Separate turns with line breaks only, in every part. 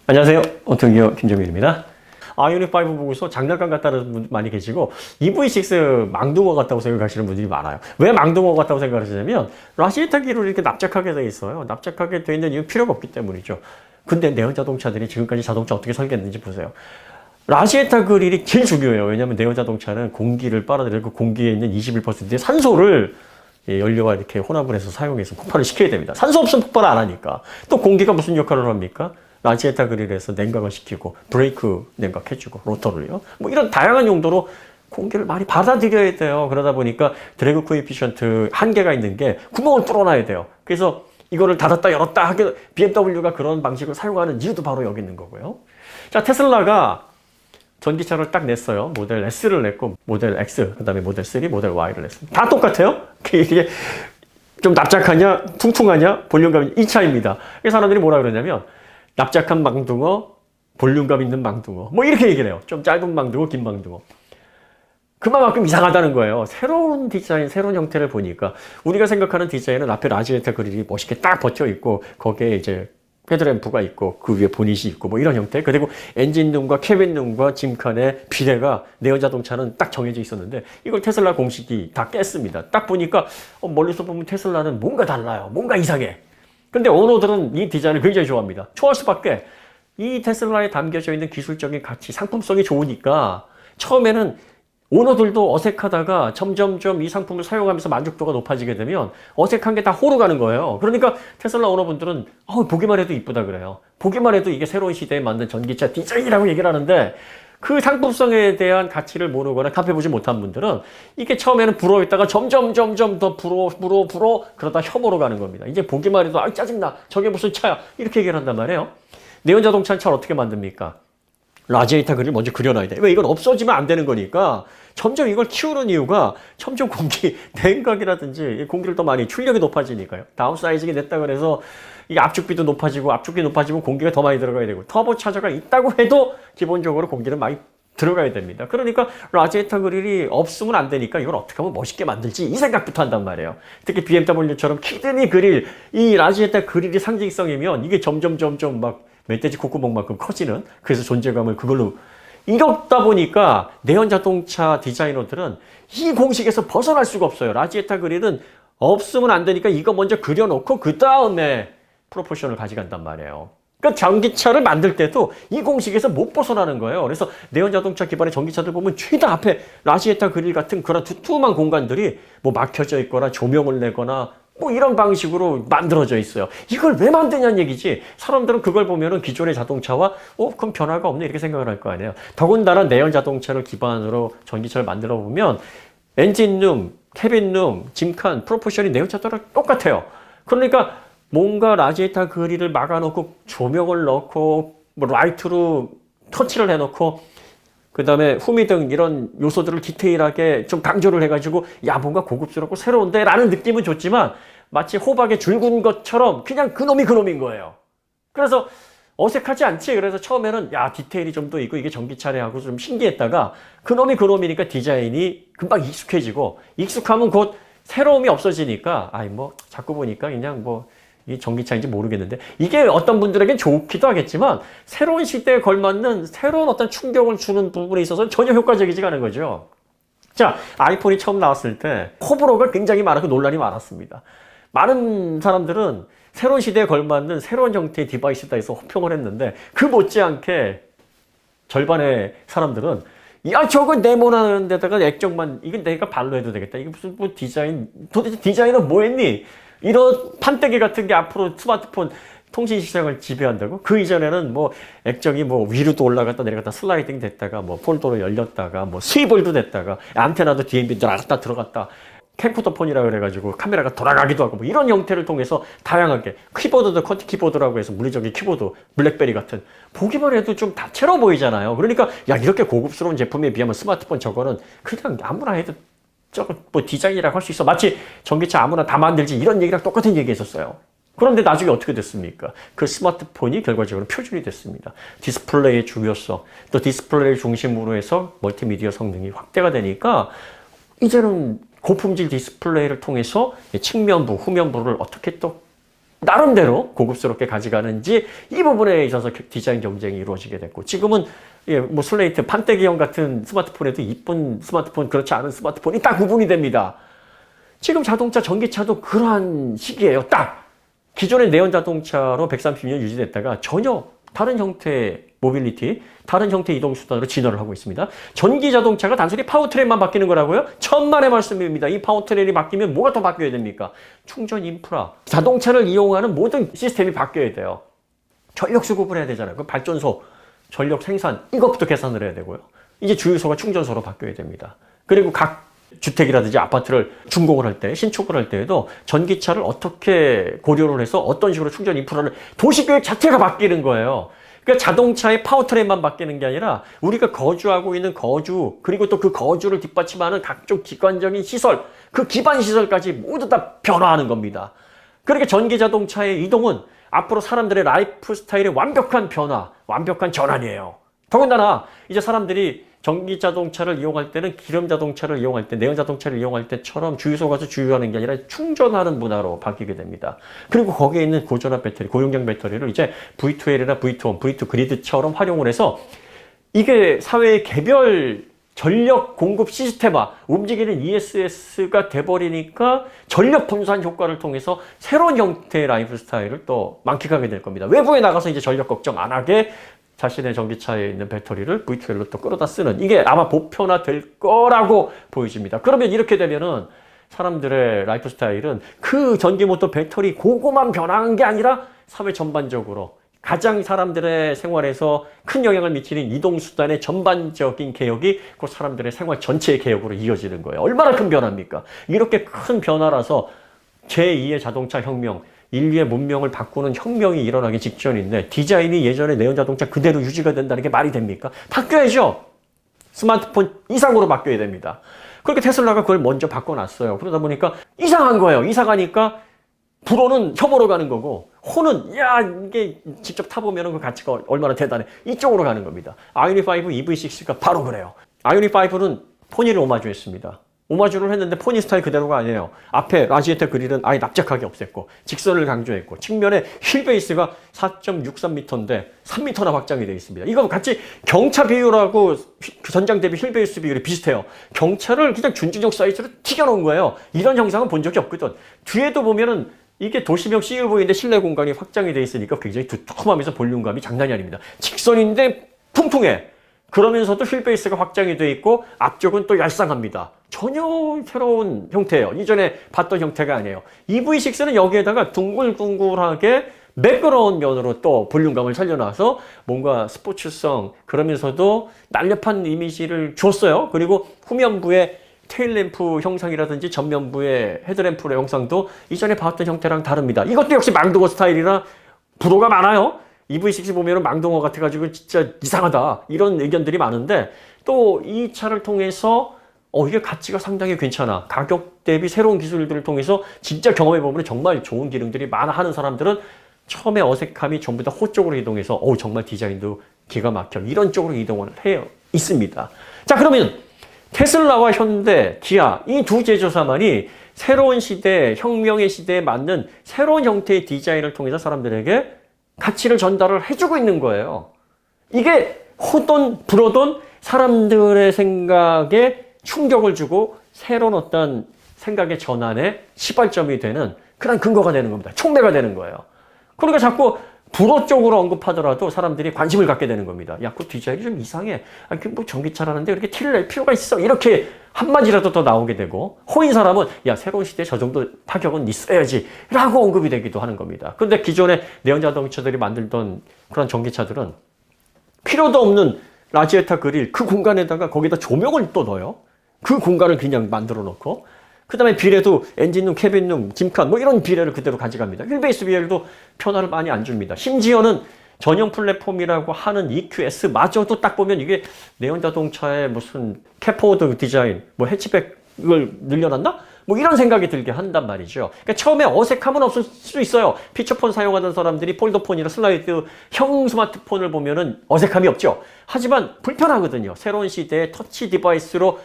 안녕하세요. 오토기어 김정민입니다. 아이오닉 5 보고서 장난감 같다는 분 많이 계시고 EV6 망둥어 같다고 생각하시는 분들이 많아요. 왜 망둥어 같다고 생각하시냐면 라시에타 기로 이렇게 납작하게 돼 있어요. 납작하게 돼 있는 이유는 필요가 없기 때문이죠. 근데 내연 자동차들이 지금까지 자동차 어떻게 설계했는지 보세요. 라시에타 그릴이 제일 중요해요. 왜냐하면 내연 자동차는 공기를 빨아들이고 공기에 있는 21%의 산소를 연료와 이렇게 혼합을 해서 사용해서 폭발을 시켜야 됩니다. 산소 없으면 폭발을 안 하니까. 또 공기가 무슨 역할을 합니까? 라시에타 그릴에서 냉각을 시키고 브레이크 냉각해주고 로터를요. 뭐 이런 다양한 용도로 공기를 많이 받아들여야 돼요. 그러다 보니까 드래그 코에피션트 한계가 있는 게 구멍을 뚫어놔야 돼요. 그래서 이거를 닫았다 열었다 하게 BMW가 그런 방식을 사용하는 이유도 바로 여기 있는 거고요. 자, 테슬라가 전기차를 딱 냈어요. 모델 S를 냈고 모델 X, 그 다음에 모델 3, 모델 Y를 냈습니다. 다 똑같아요. 이게 좀 납작하냐 퉁퉁하냐 볼륨감이 이 차이입니다. 그래서 사람들이 뭐라 그러냐면 납작한 망둥어, 볼륨감 있는 망둥어. 뭐 이렇게 얘기를 해요. 좀 짧은 망둥어, 긴 망둥어. 그만큼 이상하다는 거예요. 새로운 디자인, 새로운 형태를 보니까 우리가 생각하는 디자인은 앞에 라지에타 그릴이 멋있게 딱 버텨 있고 거기에 이제 헤드램프가 있고 그 위에 보닛이 있고 뭐 이런 형태. 그리고 엔진룸과 캐빈룸과 짐칸의 비례가 내연 자동차는 딱 정해져 있었는데 이걸 테슬라 공식이 다 깼습니다. 딱 보니까 멀리서 보면 테슬라는 뭔가 달라요. 뭔가 이상해. 근데 오너들은 이 디자인을 굉장히 좋아합니다. 좋아할 수밖에. 이 테슬라에 담겨져 있는 기술적인 가치, 상품성이 좋으니까 처음에는 오너들도 어색하다가 점점점 이 상품을 사용하면서 만족도가 높아지게 되면 어색한 게 다 호로 가는 거예요. 그러니까 테슬라 오너분들은 보기만 해도 이쁘다 그래요. 보기만 해도 이게 새로운 시대에 맞는 전기차 디자인이라고 얘기를 하는데 그 상품성에 대한 가치를 모르거나 답해보지 못한 분들은 이게 처음에는 불어있다가 점점 더 불어 그러다 혐오로 가는 겁니다. 이제 보기만 해도 짜증나 저게 무슨 차야 이렇게 얘기를 한단 말이에요. 내연 자동차 차를 어떻게 만듭니까? 라지에이터 그릴 먼저 그려놔야 돼. 왜? 이건 없어지면 안 되는 거니까 점점 이걸 키우는 이유가 점점 공기 냉각이라든지 공기를 더 많이 출력이 높아지니까요. 다운사이징이 됐다 그래서 이 압축비도 높아지고 압축비 높아지면 공기가 더 많이 들어가야 되고 터보 차저가 있다고 해도 기본적으로 공기는 많이 들어가야 됩니다. 그러니까 라지에타 그릴이 없으면 안 되니까 이걸 어떻게 하면 멋있게 만들지 이 생각부터 한단 말이에요. 특히 BMW처럼 키드니 그릴, 이 라지에타 그릴이 상징성이면 이게 점점 막 멧돼지 콧구멍만큼 커지는, 그래서 존재감을 그걸로 이렇다 보니까 내연 자동차 디자이너들은 이 공식에서 벗어날 수가 없어요. 라지에타 그릴은 없으면 안 되니까 이거 먼저 그려놓고 그 다음에 프로포션을 가져간단 말이에요. 그러니까 전기차를 만들 때도 이 공식에서 못 벗어나는 거예요. 그래서 내연 자동차 기반의 전기차들 보면 최다 앞에 라지에타 그릴 같은 그런 두툼한 공간들이 뭐 막혀져 있거나 조명을 내거나 뭐 이런 방식으로 만들어져 있어요. 이걸 왜 만드냐는 얘기지. 사람들은 그걸 보면은 기존의 자동차와 그럼 변화가 없네 이렇게 생각을 할 거 아니에요. 더군다나 내연 자동차를 기반으로 전기차를 만들어 보면 엔진룸, 캐빈룸, 짐칸, 프로포션이 내연 자동차랑 똑같아요. 그러니까 뭔가 라지에타 그릴을 막아놓고 조명을 넣고 뭐 라이트로 터치를 해놓고 그 다음에 후미등 이런 요소들을 디테일하게 좀 강조를 해가지고 야 뭔가 고급스럽고 새로운데 라는 느낌은 좋지만 마치 호박에 줄 군 것처럼 그냥 그놈인 거예요. 그래서 어색하지 않지? 그래서 처음에는 야 디테일이 좀 더 있고 이게 전기차래하고 좀 신기했다가 그놈이니까 디자인이 금방 익숙해지고 익숙하면 곧 새로움이 없어지니까 뭐 자꾸 보니까 그냥 뭐 이 전기차인지 모르겠는데 이게 어떤 분들에겐 좋기도 하겠지만 새로운 시대에 걸맞는 새로운 어떤 충격을 주는 부분에 있어서 전혀 효과적이지가 않은 거죠. 자, 아이폰이 처음 나왔을 때 호불호가 굉장히 많고 논란이 많았습니다. 많은 사람들은 새로운 시대에 걸맞는 새로운 형태의 디바이스다 해서 호평을 했는데 그 못지않게 절반의 사람들은 야 저거 네모나는 데다가 액정만 이게 내가 발로 해도 되겠다. 이게 무슨 뭐 디자인 도대체 디자인은 뭐 했니? 이런 판때기 같은 게 앞으로 스마트폰 통신 시장을 지배한다고? 그 이전에는 뭐 액정이 뭐 위로도 올라갔다 내려갔다 슬라이딩 됐다가 뭐 폴더로 열렸다가 뭐 스위블도 됐다가 안테나도 DMB 나갔다 들어갔다 캠코더 폰이라 그래가지고 카메라가 돌아가기도 하고 뭐 이런 형태를 통해서 다양하게 키보드도 쿼티 키보드라고 해서 물리적인 키보드 블랙베리 같은 보기만 해도 좀 다채로워 보이잖아요. 그러니까 야 이렇게 고급스러운 제품에 비하면 스마트폰 저거는 그냥 아무나 해도 저거 뭐 디자인이라고 할 수 있어. 마치 전기차 아무나 다 만들지 이런 얘기랑 똑같은 얘기 했었어요. 그런데 나중에 어떻게 됐습니까? 그 스마트폰이 결과적으로 표준이 됐습니다. 디스플레이의 중요성, 또 디스플레이를 중심으로 해서 멀티미디어 성능이 확대가 되니까 이제는 고품질 디스플레이를 통해서 측면부, 후면부를 어떻게 또 나름대로 고급스럽게 가져가는지 이 부분에 있어서 디자인 경쟁이 이루어지게 됐고 지금은 예, 뭐 슬레이트, 판때기형 같은 스마트폰에도 이쁜 스마트폰, 그렇지 않은 스마트폰이 딱 구분이 됩니다. 지금 자동차, 전기차도 그러한 시기예요. 딱! 기존의 내연 자동차로 130년 유지됐다가 전혀 다른 형태의 모빌리티, 다른 형태의 이동수단으로 진화를 하고 있습니다. 전기 자동차가 단순히 파워트레인만 바뀌는 거라고요? 천만의 말씀입니다. 이 파워트레인이 바뀌면 뭐가 더 바뀌어야 됩니까? 충전 인프라, 자동차를 이용하는 모든 시스템이 바뀌어야 돼요. 전력 수급을 해야 되잖아요. 그 발전소, 전력 생산, 이것부터 계산을 해야 되고요. 이제 주유소가 충전소로 바뀌어야 됩니다. 그리고 각 주택이라든지 아파트를 준공을 할 때, 신축을 할 때에도 전기차를 어떻게 고려를 해서 어떤 식으로 충전 인프라를 도시계획 자체가 바뀌는 거예요. 그러니까 자동차의 파워트레인만 바뀌는 게 아니라 우리가 거주하고 있는 거주, 그리고 또 그 거주를 뒷받침하는 각종 기관적인 시설, 그 기반 시설까지 모두 다 변화하는 겁니다. 그러니까 전기 자동차의 이동은 앞으로 사람들의 라이프 스타일의 완벽한 변화, 완벽한 전환이에요. 더군다나 이제 사람들이 전기 자동차를 이용할 때는 기름 자동차를 이용할 때, 내연 자동차를 이용할 때처럼 주유소 가서 주유하는 게 아니라 충전하는 문화로 바뀌게 됩니다. 그리고 거기에 있는 고전압 배터리, 고용량 배터리를 이제 V2L이나 V2홈, V2 그리드처럼 활용을 해서 이게 사회의 개별 전력 공급 시스템화, 움직이는 ESS가 돼버리니까 전력 분산 효과를 통해서 새로운 형태의 라이프 스타일을 또 만끽하게 될 겁니다. 외부에 나가서 이제 전력 걱정 안 하게 자신의 전기차에 있는 배터리를 V2L로 또 끌어다 쓰는, 이게 아마 보편화될 거라고 보여집니다. 그러면 이렇게 되면은 사람들의 라이프 스타일은 그 전기모터 배터리 그거만 변화한 게 아니라 사회 전반적으로 가장 사람들의 생활에서 큰 영향을 미치는 이동수단의 전반적인 개혁이 그 사람들의 생활 전체의 개혁으로 이어지는 거예요. 얼마나 큰 변화입니까? 이렇게 큰 변화라서 제2의 자동차 혁명, 인류의 문명을 바꾸는 혁명이 일어나기 직전인데 디자인이 예전의 내연자동차 그대로 유지가 된다는 게 말이 됩니까? 바뀌어야죠. 스마트폰 이상으로 바뀌어야 됩니다. 그렇게 테슬라가 그걸 먼저 바꿔놨어요. 그러다 보니까 이상한 거예요. 이상하니까 불호는 혐오로 가는 거고 호는 야 이게 직접 타보면 그 가치가 얼마나 대단해. 이쪽으로 가는 겁니다. 아이오닉 5 EV6가 바로 그래요. 아이오닉 5는 포니를 오마주했습니다. 오마주를 했는데 포니 스타일 그대로가 아니에요. 앞에 라지에타 그릴은 아예 납작하게 없앴고 직선을 강조했고 측면에 휠 베이스가 4.63m인데 3m나 확장이 되어 있습니다. 이거 같이 경차 비율하고 전장 대비 휠 베이스 비율이 비슷해요. 경차를 그냥 준준형 사이즈로 튀겨놓은 거예요. 이런 형상은 본 적이 없거든. 뒤에도 보면은 이게 도시명 CUV인데 실내 공간이 확장이 되어 있으니까 굉장히 두툼하면서 볼륨감이 장난이 아닙니다. 직선인데 통통해. 그러면서도 휠 베이스가 확장이 되어 있고 앞쪽은 또 얄쌍합니다. 전혀 새로운 형태예요. 이전에 봤던 형태가 아니에요. EV6는 여기에다가 둥글둥글하게 매끄러운 면으로 또 볼륨감을 살려놔서 뭔가 스포츠성, 그러면서도 날렵한 이미지를 줬어요. 그리고 후면부의 테일램프 형상이라든지 전면부의 헤드램프의 형상도 이전에 봤던 형태랑 다릅니다. 이것도 역시 망동어 스타일이라 불호가 많아요. EV6 보면은 망동어 같아가지고 진짜 이상하다 이런 의견들이 많은데 또 이 차를 통해서 이게 가치가 상당히 괜찮아. 가격 대비 새로운 기술들을 통해서 진짜 경험해보면 정말 좋은 기능들이 많아 하는 사람들은 처음에 어색함이 전부 다 호 쪽으로 이동해서 정말 디자인도 기가 막혀. 이런 쪽으로 이동을 해 있습니다. 자, 그러면 테슬라와 현대, 기아 이 두 제조사만이 새로운 시대, 혁명의 시대에 맞는 새로운 형태의 디자인을 통해서 사람들에게 가치를 전달을 해주고 있는 거예요. 이게 호돈, 불호돈 사람들의 생각에 충격을 주고 새로운 어떤 생각의 전환의 시발점이 되는 그런 근거가 되는 겁니다. 촉매가 되는 거예요. 그러니까 자꾸 불호 쪽으로 언급하더라도 사람들이 관심을 갖게 되는 겁니다. 야, 그 디자인이 좀 이상해. 그 뭐 전기차라는데 이렇게 티를 낼 필요가 있어. 이렇게 한마디라도 더 나오게 되고, 호인 사람은 야, 새로운 시대에 저 정도 파격은 있어야지. 라고 언급이 되기도 하는 겁니다. 그런데 기존의 내연자동차들이 만들던 그런 전기차들은 필요도 없는 라지에타 그릴 그 공간에다가 거기다 조명을 또 넣어요. 그 공간을 그냥 만들어 놓고 그 다음에 비례도 엔진룸, 캐빈룸, 짐칸 뭐 이런 비례를 그대로 가져갑니다. 휠베이스 비례도 변화를 많이 안 줍니다. 심지어는 전용 플랫폼이라고 하는 EQS마저도 딱 보면 이게 내연자동차의 무슨 캐포드 디자인, 뭐 해치백을 늘려놨나? 뭐 이런 생각이 들게 한단 말이죠. 그러니까 처음에 어색함은 없을 수 있어요. 피처폰 사용하던 사람들이 폴더폰이나 슬라이드형 스마트폰을 보면은 어색함이 없죠. 하지만 불편하거든요. 새로운 시대의 터치 디바이스로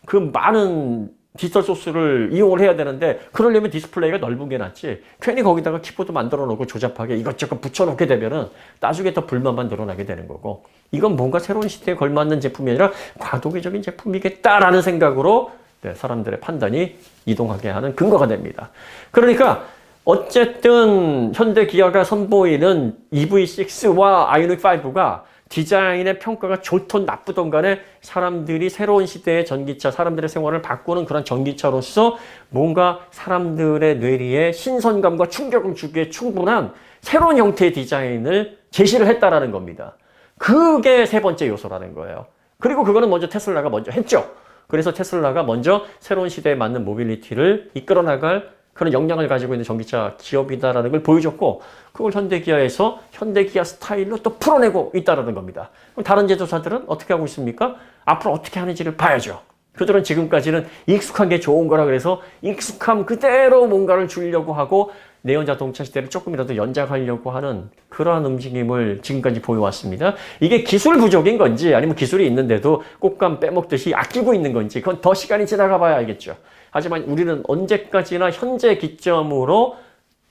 그 많은 디지털 소스를 이용을 해야 되는데 그러려면 디스플레이가 넓은 게 낫지 괜히 거기다가 키보드 만들어 놓고 조잡하게 이것저것 붙여놓게 되면은 나중에 더 불만만 늘어나게 되는 거고 이건 뭔가 새로운 시대에 걸맞는 제품이 아니라 과도기적인 제품이겠다라는 생각으로 사람들의 판단이 이동하게 하는 근거가 됩니다. 그러니까 어쨌든 현대 기아가 선보이는 EV6와 아이오닉 5가 디자인의 평가가 좋든 나쁘든 간에 사람들이 새로운 시대의 전기차, 사람들의 생활을 바꾸는 그런 전기차로서 뭔가 사람들의 뇌리에 신선감과 충격을 주기에 충분한 새로운 형태의 디자인을 제시를 했다라는 겁니다. 그게 세 번째 요소라는 거예요. 그리고 그거는 먼저 테슬라가 먼저 했죠. 그래서 테슬라가 먼저 새로운 시대에 맞는 모빌리티를 이끌어 나갈 그런 역량을 가지고 있는 전기차 기업이다라는 걸 보여줬고 그걸 현대기아에서 현대기아 스타일로 또 풀어내고 있다라는 겁니다. 그럼 다른 제조사들은 어떻게 하고 있습니까? 앞으로 어떻게 하는지를 봐야죠. 그들은 지금까지는 익숙한 게 좋은 거라 그래서 익숙함 그대로 뭔가를 주려고 하고 내연 자동차 시대를 조금이라도 연장하려고 하는 그러한 움직임을 지금까지 보여왔습니다. 이게 기술 부족인 건지 아니면 기술이 있는데도 꽃감 빼먹듯이 아끼고 있는 건지 그건 더 시간이 지나가 봐야 알겠죠. 하지만 우리는 언제까지나 현재 기점으로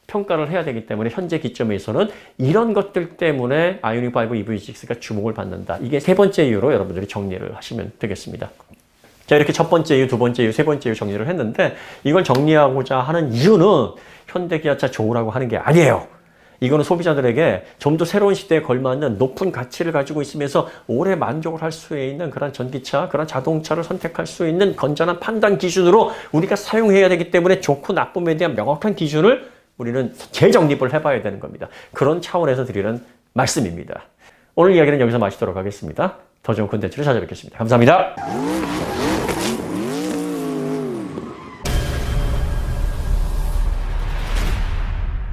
평가를 해야 되기 때문에 현재 기점에서는 이런 것들 때문에 아이오닉 5 EV6가 주목을 받는다. 이게 세 번째 이유로 여러분들이 정리를 하시면 되겠습니다. 자, 이렇게 첫 번째 이유, 두 번째 이유, 세 번째 이유 정리를 했는데 이걸 정리하고자 하는 이유는 현대기아차 좋으라고 하는 게 아니에요. 이거는 소비자들에게 좀 더 새로운 시대에 걸맞는 높은 가치를 가지고 있으면서 오래 만족을 할 수 있는 그런 전기차, 그런 자동차를 선택할 수 있는 건전한 판단 기준으로 우리가 사용해야 되기 때문에 좋고 나쁨에 대한 명확한 기준을 우리는 재정립을 해봐야 되는 겁니다. 그런 차원에서 드리는 말씀입니다. 오늘 이야기는 여기서 마치도록 하겠습니다. 더 좋은 콘텐츠로 찾아뵙겠습니다. 감사합니다.